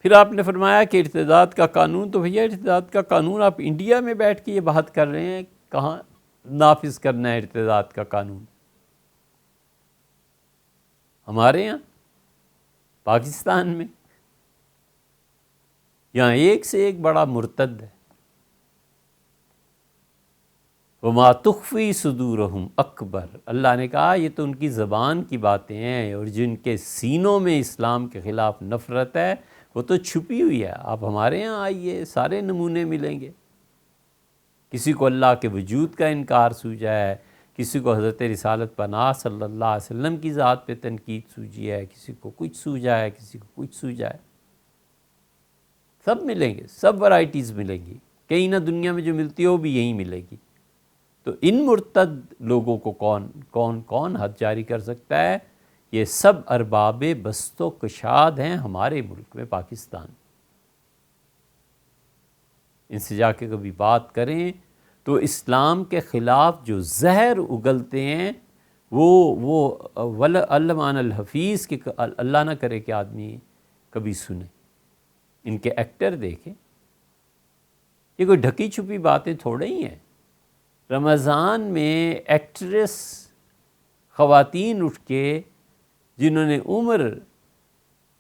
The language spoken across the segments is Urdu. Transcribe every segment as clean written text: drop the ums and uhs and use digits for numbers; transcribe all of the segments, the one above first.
پھر آپ نے فرمایا کہ ارتداد کا قانون، تو بھیا ارتداد کا قانون آپ انڈیا میں بیٹھ کے یہ بات کر رہے ہیں، کہاں نافذ کرنا ہے ارتداد کا قانون؟ ہمارے یہاں پاکستان میں، یہاں ایک سے ایک بڑا مرتد ہے۔ وَمَا تُخْفِي صُدُورُهُمْ اکبر، اللہ نے کہا یہ تو ان کی زبان کی باتیں ہیں، اور جن کے سینوں میں اسلام کے خلاف نفرت ہے وہ تو چھپی ہوئی ہے۔ آپ ہمارے یہاں آئیے، سارے نمونے ملیں گے۔ کسی کو اللہ کے وجود کا انکار سوجا ہے، کسی کو حضرت رسالت پناہ صلی اللہ علیہ وسلم کی ذات پہ تنقید سوجی ہے، کسی کو کچھ سوجا ہے، کسی کو کچھ سوجا ہے۔ سب ملیں گے، سب ورائٹیز ملیں گی، کہیں نہ دنیا میں جو ملتی ہے وہ بھی یہیں ملے گی۔ تو ان مرتد لوگوں کو کون حد جاری کر سکتا ہے؟ یہ سب ارباب بست و کشاد ہیں ہمارے ملک میں، پاکستان۔ ان سے جا کے کبھی بات کریں تو اسلام کے خلاف جو زہر اگلتے ہیں وہ علمان الحفیظ کہ اللہ نہ کرے کہ آدمی کبھی سنے۔ ان کے ایکٹر دیکھیں، یہ کوئی ڈھکی چھپی باتیں تھوڑے ہی ہیں۔ رمضان میں ایکٹریس خواتین اٹھ کے جنہوں نے عمر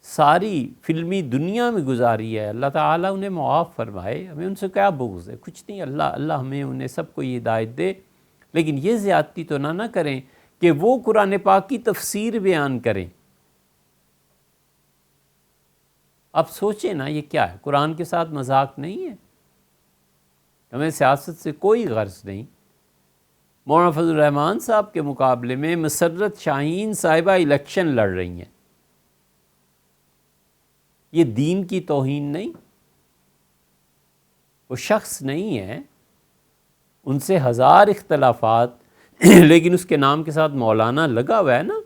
ساری فلمی دنیا میں گزاری ہے، اللہ تعالیٰ انہیں معاف فرمائے، ہمیں ان سے کیا بغض ہے؟ کچھ نہیں، اللہ ہمیں انہیں سب کو یہ ہدایت دے، لیکن یہ زیادتی تو نہ کریں کہ وہ قرآن پاک کی تفسیر بیان کریں۔ اب سوچیں نا، یہ کیا ہے؟ قرآن کے ساتھ مذاق نہیں ہے؟ ہمیں سیاست سے کوئی غرض نہیں۔ مولانا فضل الرحمان صاحب کے مقابلے میں مسرت شاہین صاحبہ الیکشن لڑ رہی ہیں، یہ دین کی توہین نہیں؟ وہ شخص نہیں ہے، ان سے ہزار اختلافات، لیکن اس کے نام کے ساتھ مولانا لگا ہوا ہے نا،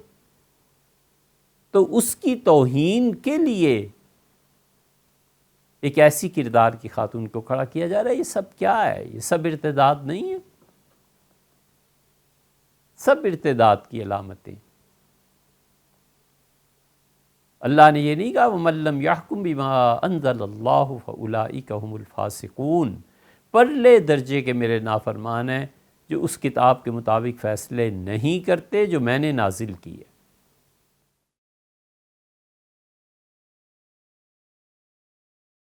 تو اس کی توہین کے لیے ایک ایسی کردار کی خاتون کو کھڑا کیا جا رہا ہے۔ یہ سب کیا ہے؟ یہ سب ارتداد نہیں ہے؟ سب ارتداد کی علامتیں۔ اللہ نے یہ نہیں کہا وَمَن لَّمْ يَحْكُم بِمَا أَنزَلَ اللَّهُ فَأُولَٰئِكَ هُمُ الْفَاسِقُونَ، پرلے درجے کے میرے نافرمان ہیں جو اس کتاب کے مطابق فیصلے نہیں کرتے جو میں نے نازل کی ہے۔